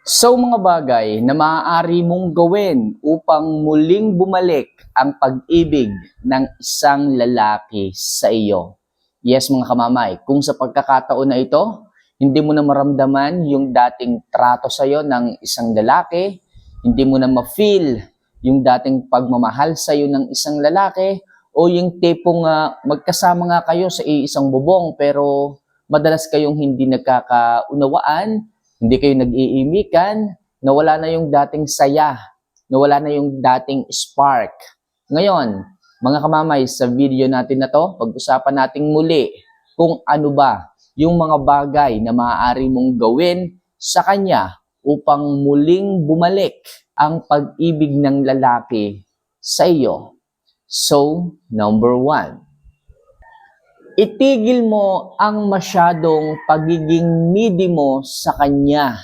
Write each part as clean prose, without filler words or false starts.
So mga bagay na maaari mong gawin upang muling bumalik ang pag-ibig ng isang lalaki sa iyo. Yes mga kamamay, kung sa pagkakataon na ito, hindi mo na maramdaman yung dating trato sa iyo ng isang lalaki, hindi mo na ma-feel yung dating pagmamahal sa iyo ng isang lalaki, o yung tipong magkasama nga kayo sa isang bubong pero madalas kayong hindi nagkakaunawaan, hindi kayo nag-iimikan, nawala na yung dating saya, nawala na yung dating spark. Ngayon, mga kamamay, sa video natin na to, pag-usapan natin muli kung ano ba yung mga bagay na maaari mong gawin sa kanya upang muling bumalik ang pag-ibig ng lalaki sa iyo. So, number 1. Itigil mo ang masyadong pagiging needy mo sa kanya.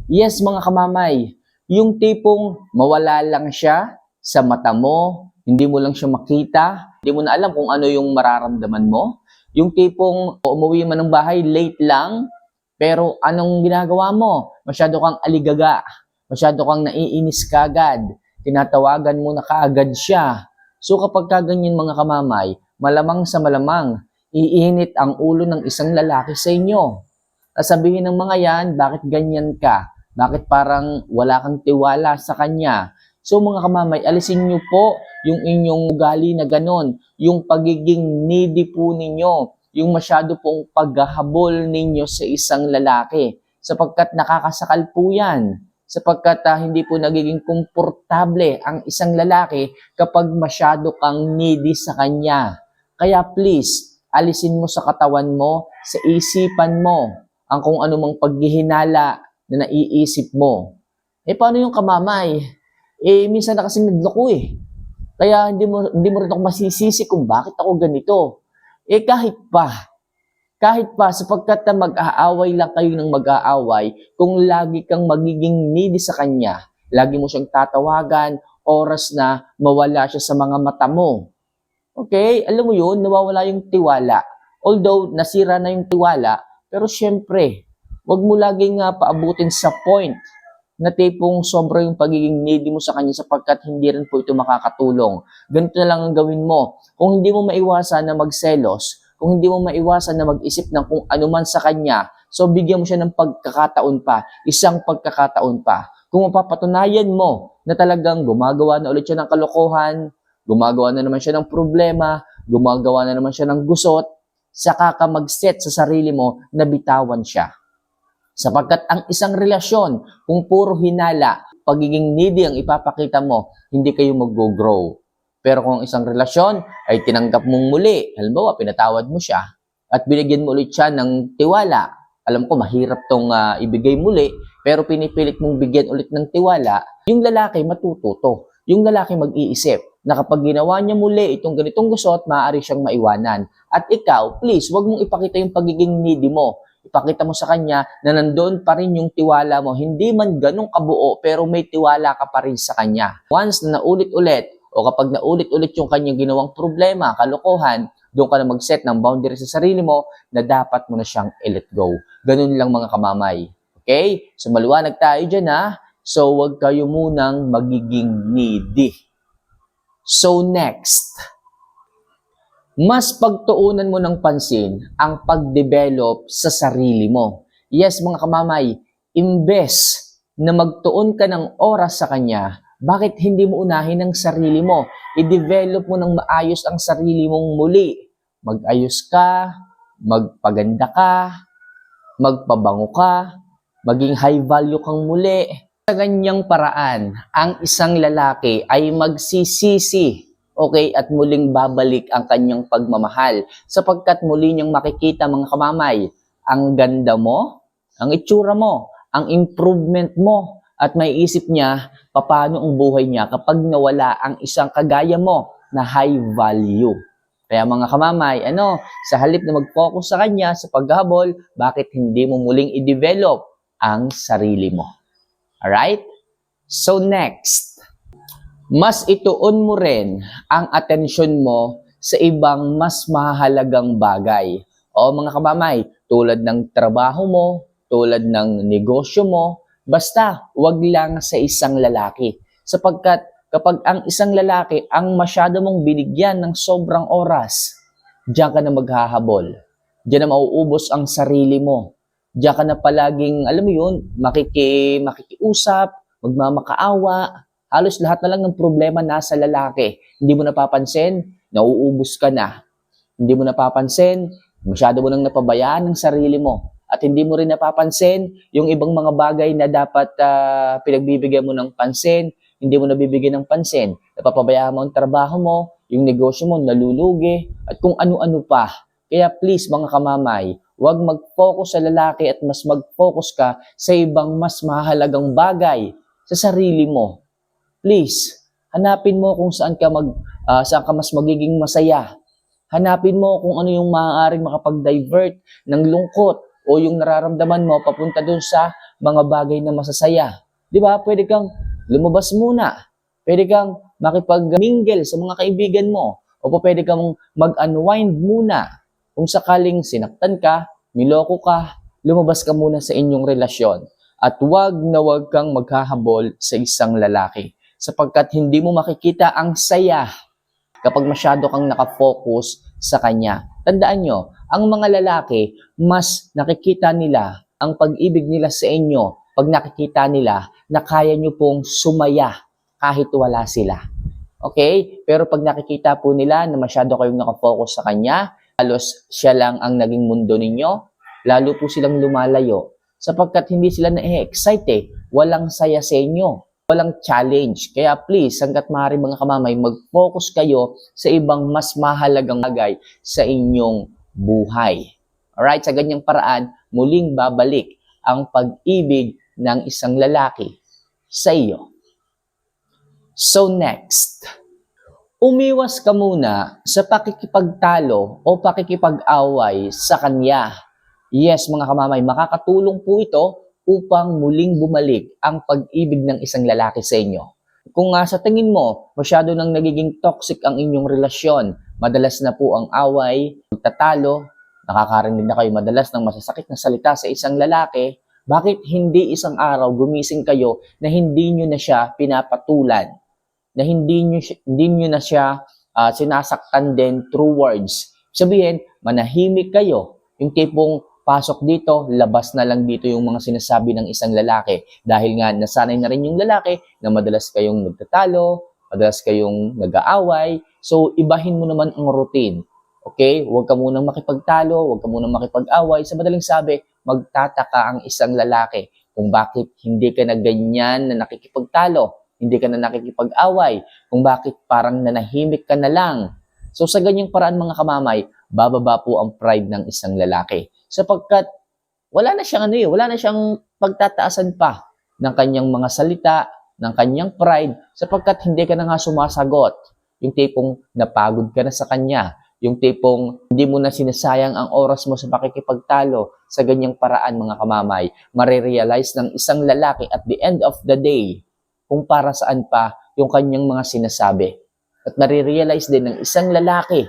Yes, mga kamamay, yung tipong mawala lang siya sa mata mo, hindi mo lang siya makita, hindi mo na alam kung ano yung mararamdaman mo. Yung tipong umuwi man ng bahay late lang, pero anong ginagawa mo? Masyado kang aligaga, masyado kang naiinis kagad, tinatawagan mo na kaagad siya. So kapag kaganyan mga kamamay, malamang sa malamang, iinit ang ulo ng isang lalaki sa inyo. Sabihin ng mga yan, bakit ganyan ka? Bakit parang wala kang tiwala sa kanya? So mga kamamay, alisin nyo po yung inyong ugali na ganon, yung pagiging needy po ninyo, yung masyado pong paghahabol ninyo sa isang lalaki, sapagkat nakakasakal po yan. Sapagkat hindi po nagiging komportable ang isang lalaki kapag masyado kang needy sa kanya. Kaya please, alisin mo sa katawan mo, sa isipan mo, ang kung anumang paghihinala na naiisip mo. Paano yung kamamay? Minsan na kasing nagloko Kaya hindi mo rin ako masisisi kung bakit ako ganito. Kahit pa, sapagkat mag-aaway lang kayo ng mag-aaway, kung lagi kang magiging needy sa kanya, lagi mo siyang tatawagan, oras na mawala siya sa mga mata mo. Okay, alam mo yun, nawawala yung tiwala. Although, nasira na yung tiwala, pero syempre, wag mo laging paabutin sa point na tipong sobra yung pagiging needy mo sa kanya sapagkat hindi rin po ito makakatulong. Ganito na lang ang gawin mo. Kung hindi mo maiwasan na magselos, kung hindi mo maiwasan na mag-isip ng kung ano man sa kanya, so bigyan mo siya ng pagkakataon pa, isang pagkakataon pa. Kung mapapatunayan mo na talagang gumagawa na ulit siya ng kalokohan, gumagawa na naman siya ng problema, gumagawa na naman siya ng gusot, saka ka mag-set sa sarili mo na bitawan siya. Sapagkat ang isang relasyon, kung puro hinala, pagiging needy ang ipapakita mo, hindi kayo mag-grow. Pero kung isang relasyon ay tinanggap mong muli, halimbawa pinatawad mo siya, at binigyan mo ulit siya ng tiwala, alam ko mahirap tong ibigay muli, pero pinipilit mong bigyan ulit ng tiwala, yung lalaki matututo. Yung lalaki mag-iisip na kapag ginawa niya muli itong ganitong gusot, maaari siyang maiwanan. At ikaw, please, wag mong ipakita yung pagiging needy mo. Ipakita mo sa kanya na nandoon pa rin yung tiwala mo. Hindi man ganun kabuo, pero may tiwala ka pa rin sa kanya. Once na naulit-ulit, o kapag naulit-ulit yung kanyang ginawang problema, kalokohan, doon ka na mag-set ng boundary sa sarili mo na dapat mo na siyang i-let go. Ganun lang mga kamamay. Okay? So maliwanag tayo dyan So wag kayo munang magiging needy. So next, mas pagtuunan mo ng pansin ang pag-develop sa sarili mo. Yes, mga kamamay, imbes na magtuon ka ng oras sa kanya, bakit hindi mo unahin ang sarili mo? I-develop mo ng maayos ang sarili mong muli. Mag-ayos ka, magpaganda ka, magpabango ka, maging high value kang muli. Sa ganyang paraan, ang isang lalaki ay magsisisi, okay, at muling babalik ang kanyang pagmamahal sapagkat muli niyang makikita mga kamamay ang ganda mo, ang itsura mo, ang improvement mo, at may isip niya paano ang buhay niya kapag nawala ang isang kagaya mo na high value. Kaya mga kamamay, sa halip na mag-focus sa kanya sa paghabol, bakit hindi mo muling i-develop ang sarili mo? Alright? So next, mas ituon mo rin ang atensyon mo sa ibang mas mahalagang bagay. O mga kamamay, tulad ng trabaho mo, tulad ng negosyo mo, Basta, wag lang sa isang lalaki. Sapagkat kapag ang isang lalaki ang masyado mong binigyan ng sobrang oras, diyan ka na maghahabol. Diyan na mauubos ang sarili mo. Diyan ka na palaging, alam mo yun, makikiusap, magmamakaawa. Halos lahat na lang ng problema nasa lalaki. Hindi mo napapansin, nauubos ka na. Hindi mo napapansin, masyado mo nang napabayaan ng sarili mo. At hindi mo rin napapansin yung ibang mga bagay na dapat pinagbibigyan mo ng pansin, hindi mo nabibigyan ng pansin. Napapabayaan mo ang trabaho mo, yung negosyo mo nalulugi, at kung ano-ano pa. Kaya please mga kamamay, huwag mag-focus sa lalaki at mas mag-focus ka sa ibang mas mahalagang bagay sa sarili mo. Please, hanapin mo kung saan ka mas magiging masaya. Hanapin mo kung ano yung maaaring makapag-divert ng lungkot o yung nararamdaman mo papunta dun sa mga bagay na masasaya. Di ba? Pwede kang lumabas muna. Pwede kang makipag-mingle sa mga kaibigan mo. O pwede kang mag-unwind muna. Kung sakaling sinaktan ka, niloko ka, lumabas ka muna sa inyong relasyon. At wag na wag kang maghahabol sa isang lalaki. Sapagkat hindi mo makikita ang saya kapag masyado kang nakafocus sa kanya. Tandaan nyo, ang mga lalaki, mas nakikita nila ang pag-ibig nila sa inyo pag nakikita nila na kaya nyo pong sumaya kahit wala sila. Okay? Pero pag nakikita po nila na masyado kayong nakafocus sa kanya, halos siya lang ang naging mundo ninyo, lalo po silang lumalayo sapagkat hindi sila na-excite walang saya sa inyo. Walang challenge. Kaya please, hanggat maaari mga kamamay, mag-focus kayo sa ibang mas mahalagang bagay sa inyong buhay. Alright? Sa ganyang paraan, muling babalik ang pag-ibig ng isang lalaki sa iyo. So next, umiwas ka muna sa pakikipagtalo o pakikipag-away sa kanya. Yes, mga kamamay, makakatulong po ito upang muling bumalik ang pag-ibig ng isang lalaki sa inyo. Kung sa tingin mo, masyado nang nagiging toxic ang inyong relasyon, madalas na po ang away, pagtatalo, nakakarinig na kayo madalas ng masasakit na salita sa isang lalaki, bakit hindi isang araw gumising kayo na hindi nyo na siya pinapatulan, na hindi nyo na siya sinasaktan din through words? Sabihin, manahimik kayo, yung tipong pasok dito, labas na lang dito yung mga sinasabi ng isang lalaki. Dahil nga, nasanay na rin yung lalaki na madalas kayong nagtatalo, madalas kayong nag-aaway. So, ibahin mo naman ang routine. Okay? Huwag ka munang makipagtalo, huwag ka munang makipag-away. Sa madaling sabi, magtataka ang isang lalaki kung bakit hindi ka na ganyan na nakikipagtalo, hindi ka na nakikipag-away, kung bakit parang nanahimik ka na lang. So, sa ganyang paraan mga kamamay, bababa po ang pride ng isang lalaki. Sapagkat wala na siyang pagtataasan pa ng kanyang mga salita, ng kanyang pride, sapagkat hindi ka na nga sumasagot. Yung tipong napagod ka na sa kanya, yung tipong hindi mo na sinasayang ang oras mo sa pakikipagtalo. Sa ganyang paraan mga kamamay, marirealize ng isang lalaki at the end of the day kung para saan pa yung kanyang mga sinasabi. At marirealize din ng isang lalaki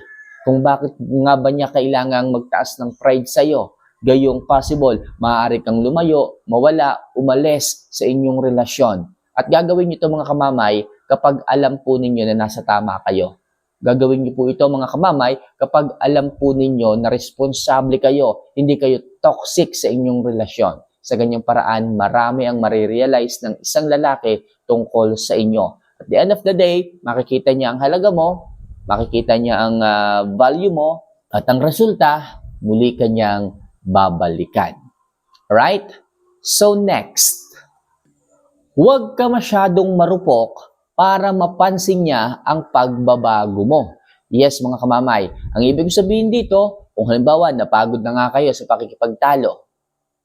kung bakit nga ba niya kailangang magtaas ng pride sa'yo. Gayong possible, maaari kang lumayo, mawala, umalis sa inyong relasyon. At gagawin niyo ito mga kamamay kapag alam po ninyo na nasa tama kayo. Gagawin niyo po ito mga kamamay kapag alam po ninyo na responsable kayo, hindi kayo toxic sa inyong relasyon. Sa ganyang paraan, marami ang marirealize ng isang lalaki tungkol sa inyo. At the end of the day, makikita niya ang halaga mo, makikita niya ang value mo, at ang resulta, muli kanyang babalikan. Alright? So next, huwag ka masyadong marupok para mapansin niya ang pagbabago mo. Yes, mga kamamay, ang ibig sabihin dito, kung halimbawa napagod na nga kayo sa pakikipagtalo,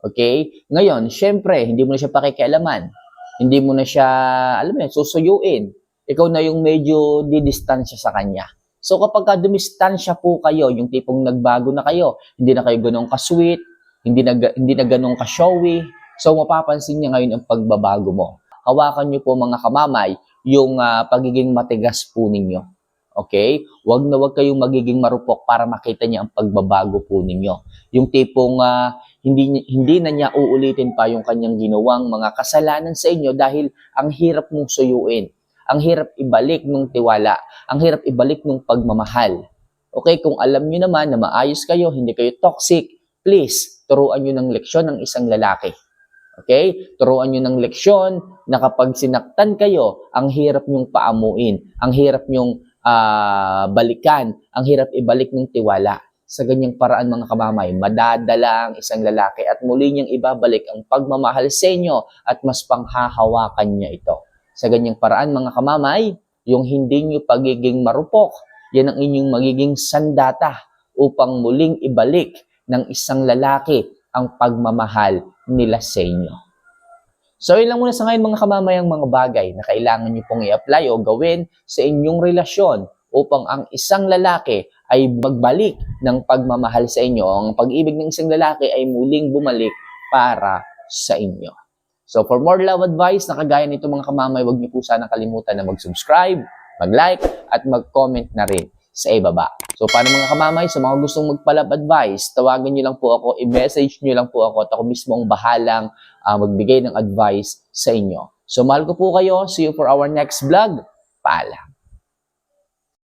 okay? Ngayon, syempre, hindi mo na siya pakikialaman. Hindi mo na siya, susuyuin. Ikaw na yung medyo didistansya sa kanya. So kapag dumistansya po kayo, yung tipong nagbago na kayo, hindi na kayo ganun ka-sweet, hindi na ganun ka-showy, so mapapansin niya ngayon ang pagbabago mo. Hawakan niyo po mga kamamay yung pagiging matigas po ninyo. Okay? Huwag kayong magiging marupok para makita niya ang pagbabago po ninyo. Yung tipong hindi na niya uulitin pa yung kanyang ginawang mga kasalanan sa inyo dahil ang hirap mong suyuin. Ang hirap ibalik nung tiwala. Ang hirap ibalik nung pagmamahal. Okay, kung alam niyo naman na maayos kayo, hindi kayo toxic, please, turuan niyo ng leksyon ng isang lalaki. Okay? Turuan niyo ng leksyon na kapag sinaktan kayo, ang hirap niyong paamuin, ang hirap niyong balikan, ang hirap ibalik ng tiwala. Sa ganyang paraan mga kamamay, madadala ang isang lalaki at muli niyang ibabalik ang pagmamahal sa inyo at mas panghahawakan niya ito. Sa ganyang paraan mga kamamay, yung hindi niyo pagiging marupok, yan ang inyong magiging sandata upang muling ibalik ng isang lalaki ang pagmamahal nila sa inyo. So, yun lang muna sa ngayon mga kamamayang mga bagay na kailangan nyo pong i-apply o gawin sa inyong relasyon upang ang isang lalaki ay magbalik ng pagmamahal sa inyo. Ang pag-ibig ng isang lalaki ay muling bumalik para sa inyo. So, for more love advice na kagaya nito mga kamamay, huwag niyo po sana kalimutan na mag-subscribe, mag-like, at mag-comment na rin sa ibaba. So, paano mga kamamay, sa mga gustong magpa-love advice, tawagan niyo lang po ako, i-message niyo lang po ako at ako mismo ang bahalang magbigay ng advice sa inyo. So, mahal ko po kayo. See you for our next vlog. Paalam.